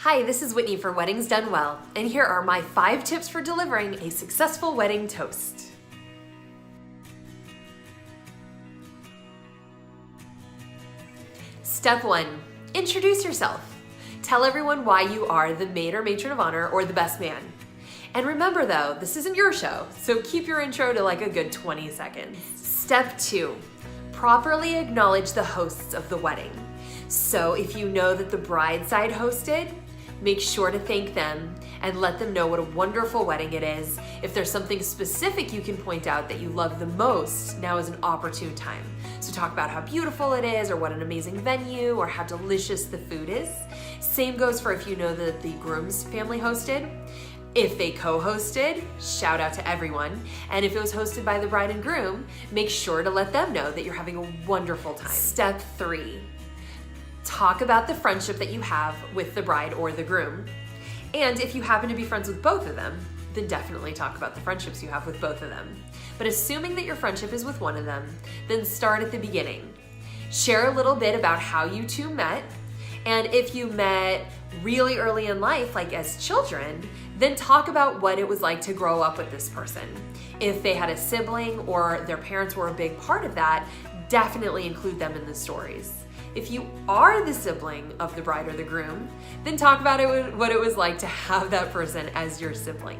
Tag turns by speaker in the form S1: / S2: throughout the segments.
S1: Hi, this is Whitney for Weddings Done Well, and here are my 5 tips for delivering a successful wedding toast. Step 1, introduce yourself. Tell everyone why you are the maid or matron of honor or the best man. And remember though, this isn't your show, so keep your intro to like a good 20 seconds. Step 2, properly acknowledge the hosts of the wedding. So if you know that the bride side hosted, make sure to thank them and let them know what a wonderful wedding it is. If there's something specific you can point out that you love the most, now is an opportune time. So talk about how beautiful it is, or what an amazing venue, or how delicious the food is. Same goes for if you know that the groom's family hosted. If they co-hosted, shout out to everyone. And if it was hosted by the bride and groom, make sure to let them know that you're having a wonderful time. Step 3. Talk about the friendship that you have with the bride or the groom. And if you happen to be friends with both of them, then definitely talk about the friendships you have with both of them. But assuming that your friendship is with one of them, then start at the beginning. Share a little bit about how you two met. And if you met really early in life, like as children, then talk about what it was like to grow up with this person. If they had a sibling or their parents were a big part of that, definitely include them in the stories. If you are the sibling of the bride or the groom, then talk about what it was like to have that person as your sibling.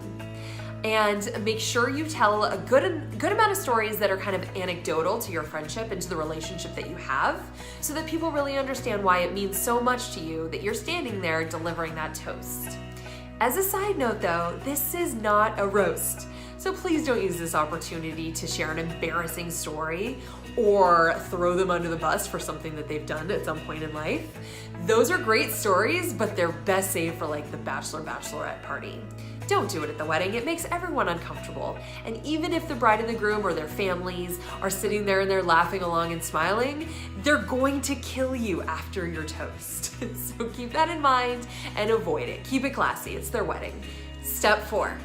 S1: And make sure you tell a good amount of stories that are kind of anecdotal to your friendship and to the relationship that you have, so that people really understand why it means so much to you that you're standing there delivering that toast. As a side note though, this is not a roast. So please don't use this opportunity to share an embarrassing story or throw them under the bus for something that they've done at some point in life. Those are great stories, but they're best saved for like the bachelorette party. Don't do it at the wedding. It makes everyone uncomfortable. And even if the bride and the groom or their families are sitting there and they're laughing along and smiling, they're going to kill you after your toast. So keep that in mind and avoid it. Keep it classy. It's their wedding. Step 4.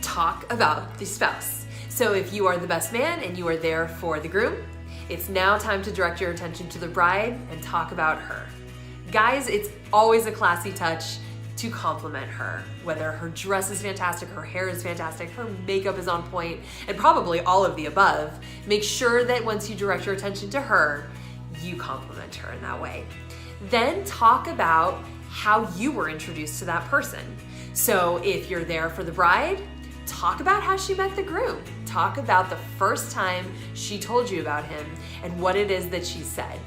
S1: Talk about the spouse. So if you are the best man and you are there for the groom, it's now time to direct your attention to the bride and talk about her. Guys, it's always a classy touch to compliment her. Whether her dress is fantastic, her hair is fantastic, her makeup is on point, and probably all of the above, make sure that once you direct your attention to her, you compliment her in that way. Then talk about how you were introduced to that person. So if you're there for the bride, talk about how she met the groom. Talk about the first time she told you about him and what it is that she said.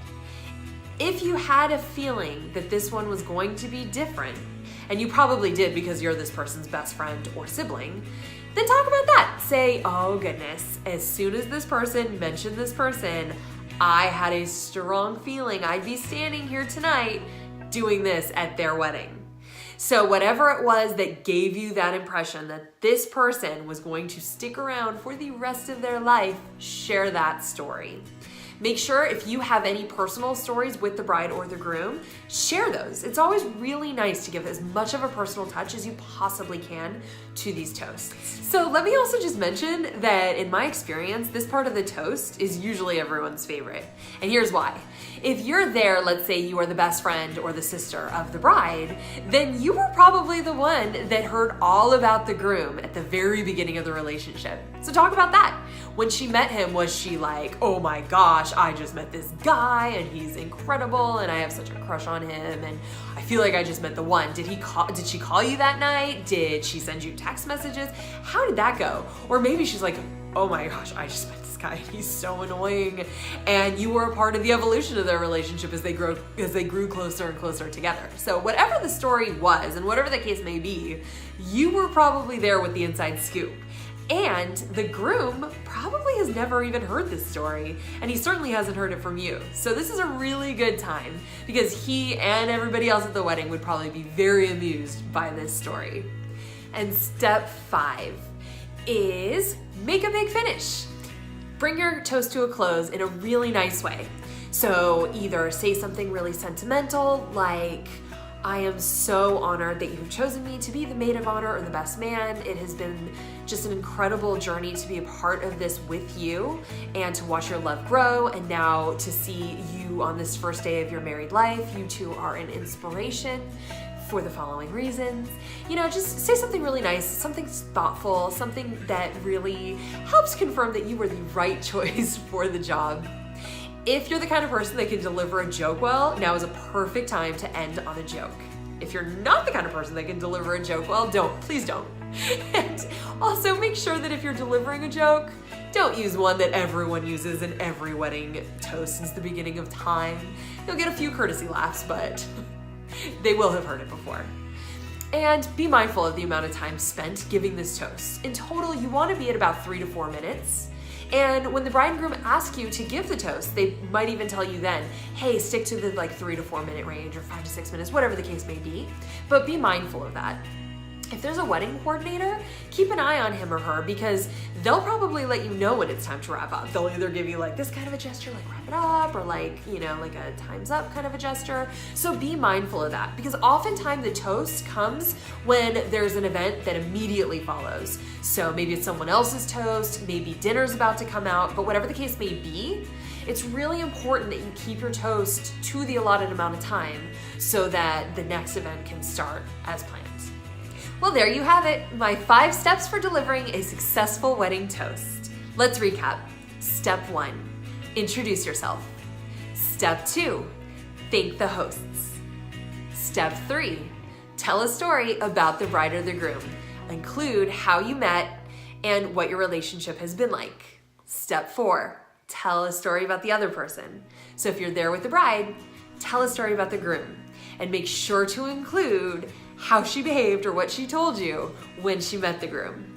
S1: If you had a feeling that this one was going to be different, and you probably did because you're this person's best friend or sibling, then talk about that. Say, oh goodness, as soon as this person mentioned this person, I had a strong feeling I'd be standing here tonight doing this at their wedding. So whatever it was that gave you that impression that this person was going to stick around for the rest of their life, share that story. Make sure if you have any personal stories with the bride or the groom, share those. It's always really nice to give as much of a personal touch as you possibly can to these toasts. So let me also just mention that in my experience, this part of the toast is usually everyone's favorite. And here's why. If you're there, let's say you are the best friend or the sister of the bride, then you were probably the one that heard all about the groom at the very beginning of the relationship. So talk about that. When she met him, was she like, oh my gosh, I just met this guy and he's incredible and I have such a crush on him and I feel like I just met the one. Did she call you that night? Did she send you text messages? How did that go? Or maybe she's like, oh my gosh, I just met this guy and he's so annoying. And you were a part of the evolution of their relationship as they grew closer and closer together. So whatever the story was and whatever the case may be, you were probably there with the inside scoop. And the groom probably has never even heard this story, and he certainly hasn't heard it from you. So this is a really good time because he and everybody else at the wedding would probably be very amused by this story. And step 5 is make a big finish. Bring your toast to a close in a really nice way. So either say something really sentimental like, I am so honored that you have chosen me to be the maid of honor or the best man. It has been just an incredible journey to be a part of this with you and to watch your love grow, and now to see you on this first day of your married life. You two are an inspiration. for the following reasons. You know, just say something really nice, something thoughtful, something that really helps confirm that you were the right choice for the job. If you're the kind of person that can deliver a joke well, now is a perfect time to end on a joke. If you're not the kind of person that can deliver a joke well, please don't. And also make sure that if you're delivering a joke, don't use one that everyone uses in every wedding toast since the beginning of time. You'll get a few courtesy laughs, but they will have heard it before. And be mindful of the amount of time spent giving this toast. In total, you want to be at about 3 to 4 minutes. And when the bride and groom ask you to give the toast, they might even tell you then, hey, stick to the 3 to 4 minute range or 5 to 6 minutes, whatever the case may be. But be mindful of that. If there's a wedding coordinator, keep an eye on him or her because they'll probably let you know when it's time to wrap up. They'll either give you this kind of a gesture, wrap it up, or a time's up kind of a gesture. So be mindful of that because oftentimes the toast comes when there's an event that immediately follows. So maybe it's someone else's toast, maybe dinner's about to come out, but whatever the case may be, it's really important that you keep your toast to the allotted amount of time so that the next event can start as planned. Well, there you have it, my 5 steps for delivering a successful wedding toast. Let's recap. Step 1, introduce yourself. Step 2, thank the hosts. Step 3, tell a story about the bride or the groom. Include how you met and what your relationship has been like. Step 4, tell a story about the other person. So if you're there with the bride, tell a story about the groom and make sure to include how she behaved or what she told you when she met the groom.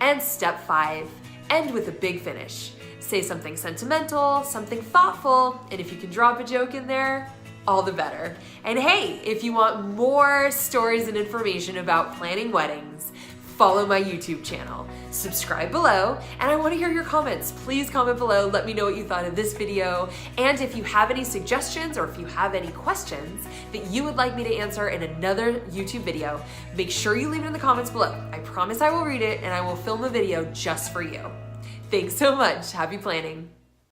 S1: And step 5, end with a big finish. Say something sentimental, something thoughtful, and if you can drop a joke in there, all the better. And hey, if you want more stories and information about planning weddings, follow my YouTube channel, subscribe below, and I want to hear your comments. Please comment below, let me know what you thought of this video, and if you have any suggestions or if you have any questions that you would like me to answer in another YouTube video, make sure you leave it in the comments below. I promise I will read it and I will film a video just for you. Thanks so much. Happy planning.